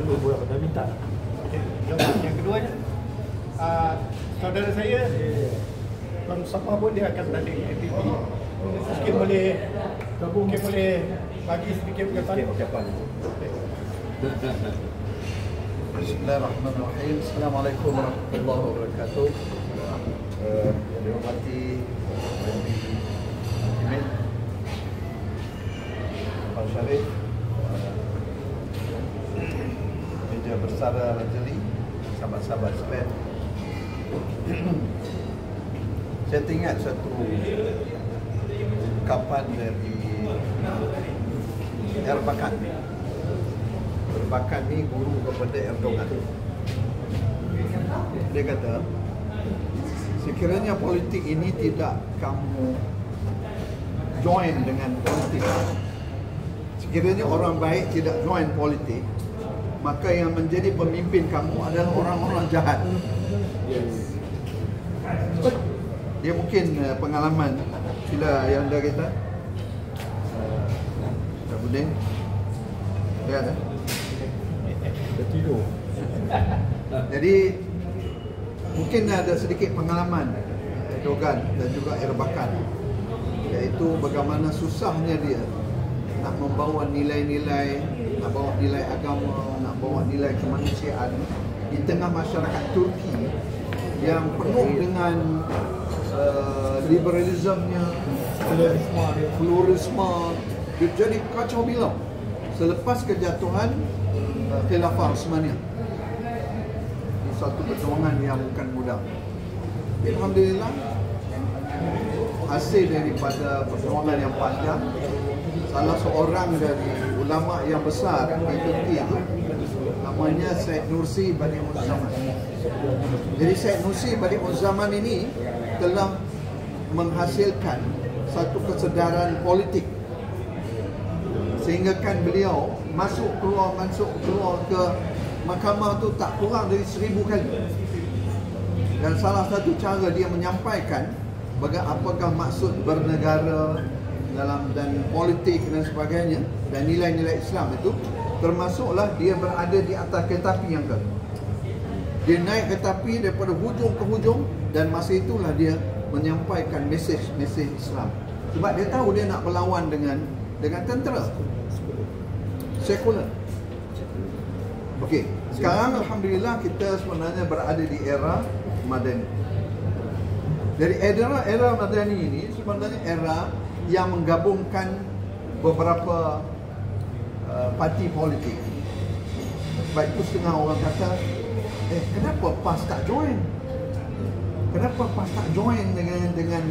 Boleh dah minta. Yang keduanya, saudara saya Tuan Mustafa pun dia akan bertanding MPP. Mungkin boleh bagi sedikit ucapan. Bismillahirrahmanirrahim. Assalamualaikum warahmatullahi wabarakatuh. Yang dihormati Hakimin Pak Syarif, Meja Bersara Rajali, sahabat-sahabat sekalian. Saya teringat satu ungkapan dari Erbakan. Erbakan ni guru kepada Erdogan. Dia kata, sekiranya politik ini tidak kamu join dengan politik, sekiranya orang baik tidak join politik, maka yang menjadi pemimpin kamu adalah orang-orang jahat. Dia mungkin pengalaman sila yang anda kata tak boleh lihat Tidur. jadi mungkin ada sedikit pengalaman Erdogan dan juga Erbakan, iaitu bagaimana susahnya dia nak membawa nilai-nilai, nak bawa nilai agama, nak bawa nilai kemanusiaan di tengah masyarakat Turki yang penuh dengan liberalismnya, pluralisme. Dia jadi kacau bilau selepas kejatuhan Khilafah Osmaniyah. Ini satu perjuangan yang bukan mudah. Alhamdulillah, hasil daripada perjuangan yang panjang, salah seorang dari ulama yang besar di Turki itu namanya Syed Nursi Badi Zaman. Jadi Syed Nursi Badi Zaman ini telah menghasilkan satu kesedaran politik, sehingga kan beliau masuk keluar ke mahkamah tu tak kurang dari 1000 kali. Dan salah satu cara dia menyampaikan apakah maksud bernegara dalam dan politik dan sebagainya dan nilai-nilai Islam itu, termasuklah dia berada di atas kereta api yang ke. Dia naik kereta api daripada hujung ke hujung, dan masa itulah dia menyampaikan mesej Islam. Sebab dia tahu dia nak berlawan dengan tentera sekular. Okey, sekarang alhamdulillah kita sebenarnya berada di era Madani. Dari era Madani ini sebenarnya era yang menggabungkan beberapa parti politik. Sebab itu setengah orang kata, kenapa PAS tak join? Kenapa PAS tak join dengan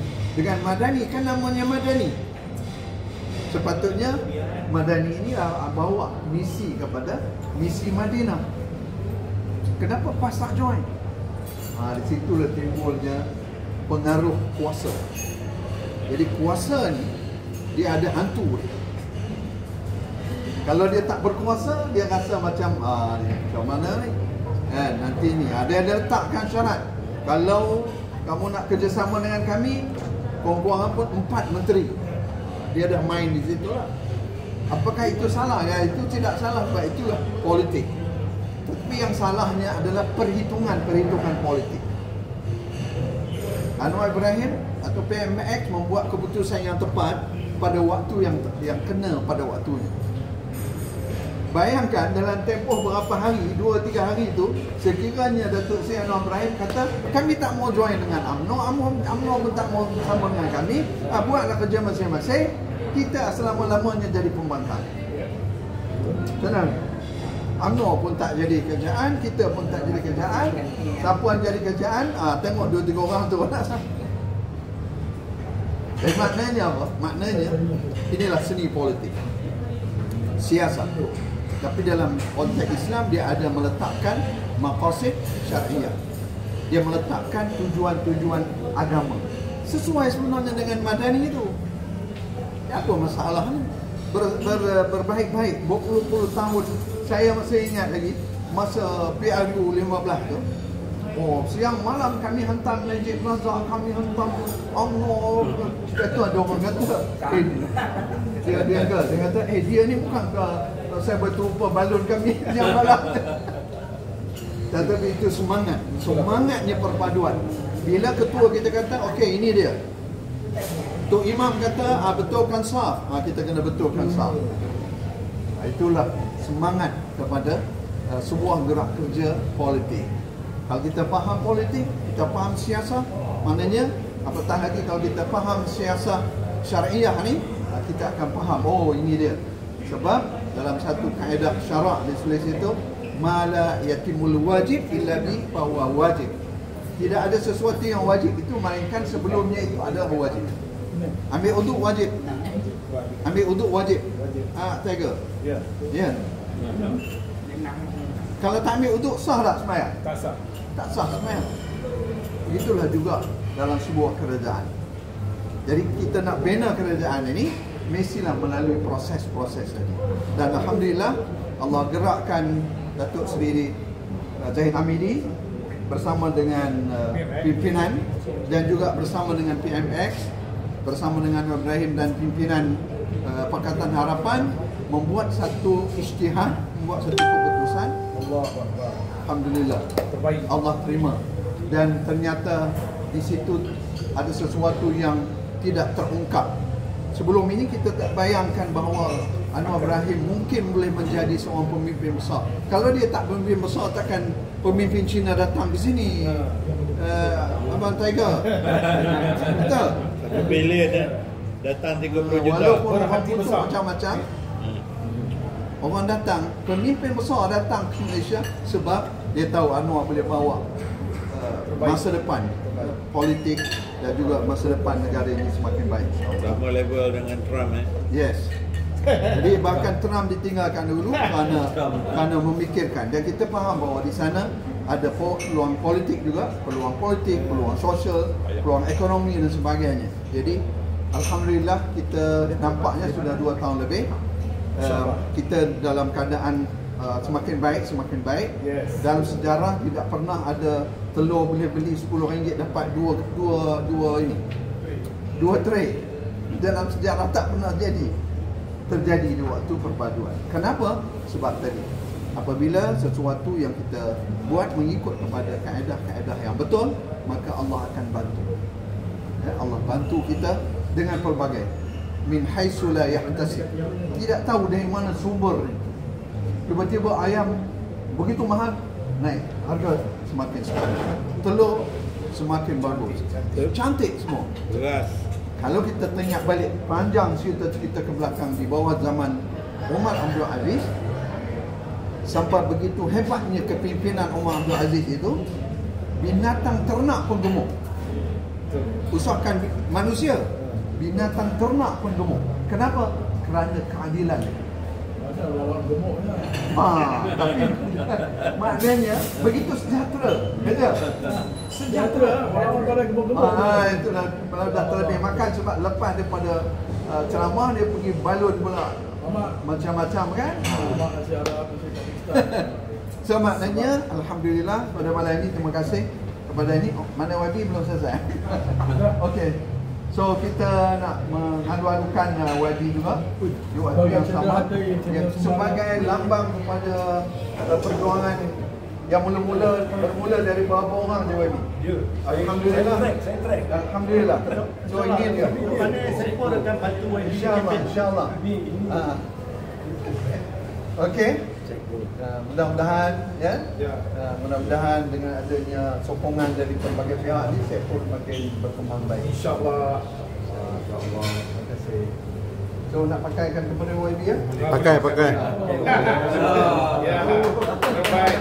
Madani? Kan namanya Madani. Sepatutnya Madani ini bawa misi kepada misi Madinah. Kenapa PAS tak join? Di situlah timbulnya pengaruh kuasa. Jadi kuasa ni dia ada hantu dia. Kalau dia tak berkuasa, dia rasa macam macam mana ni? Nanti ni ada letakkan syarat. Kalau kamu nak kerjasama dengan kami, kurang-kurang pun 4 menteri. Dia dah main di situ lah. Apakah itu salah? Ya, itu tidak salah, sebab itulah politik. Tapi yang salahnya adalah perhitungan politik. Anwar Ibrahim atau PMX membuat keputusan yang tepat pada waktu yang kena pada waktunya. Bayangkan dalam tempoh berapa hari, 2-3 hari itu, sekiranya Datuk Seri Anwar Ibrahim kata, kami tak mau join dengan UMNO pun tak mau sama dengan kami, buatlah kerja masing-masing, kita selama-lamanya jadi pembangkang. Senang. UMNO pun tak jadi kerjaan, kita pun tak jadi kerjaan. Siapa yang jadi kerjaan, tengok 2-3 orang tu. Maknanya apa? Maknanya inilah seni politik, siasat. Tapi dalam konteks Islam, dia ada meletakkan maqasid syariah. Dia meletakkan tujuan-tujuan agama. Sesuai sebenarnya dengan Madani itu. Apa masalahnya? Berbaik-baik berpuluh-puluh tahun. Saya masih ingat lagi masa PRU 15 tu. Siang malam kami hantar Najib Razak, kami hantar Allah. Itu ada orang kata dia kata dia ni bukan ke Kalau saya bertumpah balon kami yang malam. Tetapi itu semangatnya perpaduan. Bila ketua kita kata, okey ini dia. Tok Imam kata, betulkan saf. Kita kena betulkan saf. Itulah semangat kepada sebuah gerak kerja politik. Kalau kita faham politik, kita faham siasah, maknanya apatah lagi kalau kita faham siasah syariah ni, kita akan faham, oh ini dia. Sebab dalam satu kaedah syarak di tulis itu, mala yatimul wajib illa bi fahuwa wajib. Tidak ada sesuatu yang wajib itu melainkan sebelumnya itu adalah wajib. Ambil uduk wajib. Ambil uduk wajib. Tiger. Ya. Ya. Kalau tak ambil uduk sah tak sembahyang? Tak sah. Tak sah sembahyang. Begitulah juga dalam sebuah kerajaan. Jadi kita nak bina kerajaan ini mestilah melalui proses-proses tadi. Dan alhamdulillah Allah gerakkan Datuk Seri Zahid Hamidi bersama dengan pimpinan dan juga bersama dengan PMX, bersama dengan Ibrahim dan pimpinan Pakatan Harapan membuat satu ijtihad, membuat satu keputusan. Alhamdulillah, terbaik. Allah terima. Dan ternyata di situ ada sesuatu yang tidak terungkap. Sebelum ini kita tak bayangkan bahawa Anwar Ibrahim mungkin boleh menjadi seorang pemimpin besar. Kalau dia tak pemimpin besar, takkan pemimpin Cina datang ke sini. Abang Tiger. Betul? Satu bilion datang 30 juta. Walaupun orang itu macam-macam, orang datang, pemimpin besar datang ke Malaysia sebab dia tahu Anwar boleh bawa masa depan politik dan juga masa depan negara ini semakin baik. Sama level dengan Trump Yes. Jadi bahkan Trump ditinggalkan dulu kerana memikirkan, dan kita faham bahawa di sana ada peluang politik juga, peluang sosial, peluang ekonomi dan sebagainya. Jadi alhamdulillah kita nampaknya sudah 2 tahun lebih kita dalam keadaan semakin baik. Dalam sejarah tidak pernah ada telur boleh beli RM10 dapat dua tray. Dalam sejarah tak pernah terjadi di waktu perpaduan. Kenapa? Sebab tadi apabila sesuatu yang kita buat mengikut kepada kaedah-kaedah yang betul, maka Allah akan bantu. Allah bantu kita dengan pelbagai min haitsu la yahtasib. Tidak tahu dari mana sumber. Tiba-tiba ayam begitu mahal, naik harga semakin stabil. Telur semakin bagus, cantik semua. beras. Kalau kita tengok balik panjang cerita ke belakang di bawah zaman Umar Abdul Aziz, sampai begitu hebatnya kepimpinan Umar Abdul Aziz itu, binatang ternak pun gemuk. Usahakan manusia, binatang ternak pun gemuk. Kenapa? Kerana keadilan. Tapi maknanya begitu sejahtera. Betul? Sejahtera. Itulah kalau dah terlebih makan sebab lepas daripada ceramah dia pergi balon pula. Macam-macam kan? So maknanya alhamdulillah pada malam ini terima kasih kepada ini. Mana Wadi belum selesai. Okey. So kita nak mengadu-adukan Wadi juga di waktu yang sama sebagai lambang kepada perjuangan yang bermula dari beberapa orang je Wadi. Alhamdulillah. Alhamdulillah. So ini dia. Mana saya pun akan bantu Wadi. InsyaAllah. Okey. Mudah-mudahan mudah-mudahan dengan adanya sokongan dari pelbagai pihak ni, saya pun makin berkembang baik. InsyaAllah. Terima kasih. So nak pakaikan kepada YB ya? Pakai. Ya. Terbaik.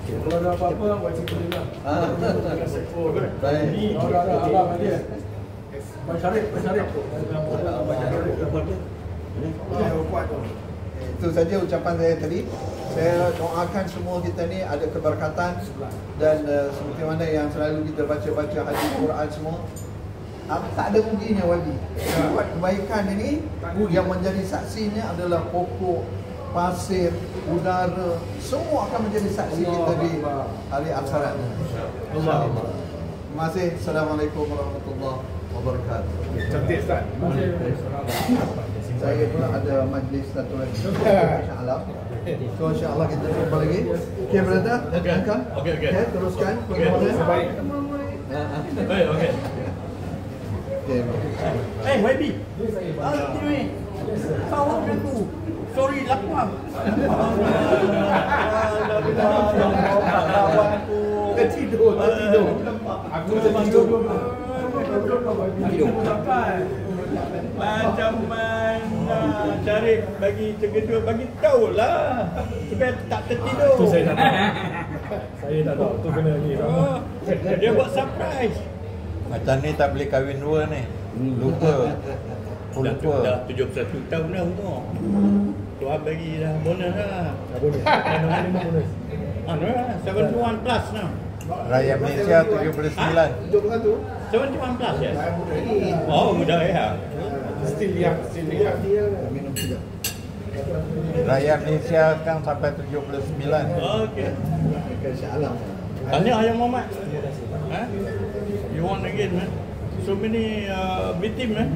Kalau ada apa-apa, wajib bolehlah. Baik. Abang dia. Abang Syarif. Itu saja ucapan saya tadi. Saya doakan semua kita ni ada keberkatan dan seperti mana yang selalu kita baca hadis Quran semua. Tak ada ruginya Wadi. Buat kebaikan ini yang menjadi saksinya adalah pokok, pasir, udara, semua akan menjadi saksi kita di hari akhirat. Terima kasih. Assalamualaikum warahmatullahi wabarakatuh. Cantik Ustaz. Saya pula ada majlis satu lagi. InsyaAllah. So insyaAllah kita jumpa lagi. Okay, brother. Angkat. Okay. Okay, teruskan. Permohonan. Baik. Okay. Okay. YB. Ni. Kawan aku. Sorry, lakuan. Kawanku. Tertidur. Aku tertidur. Macam mana Syarif bagi terkejut, bagi tahu lah supaya tak tertidur. Tu saya tak tahu. Saya tak tahu. Tu kena ni. Dia buat surprise. Macam ni tak boleh kahwin dua ni. Lupa. Dah 71 tahun dah umur. Tuan bagi dah bonus lah. Tak boleh. Mana ni bonus. Mana lah, 71 plus now. Rakyat Malaysia 79. 71 plus yes. Oh, mudah ya. Minum sekejap. Rakyat Malaysia sekarang sampai 79. Okay. Okay, insyaAllah. Tanya Ayah Muhammad. You want again man? So many victim man.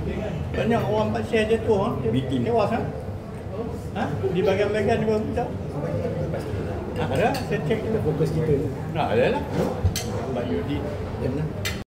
Banyak orang pasien jatuh ha? Tewas ha? Di bagian-bagian di bawah kita. Ada, saya cek dulu. Fokus kita. Nah, ada lah. But you did.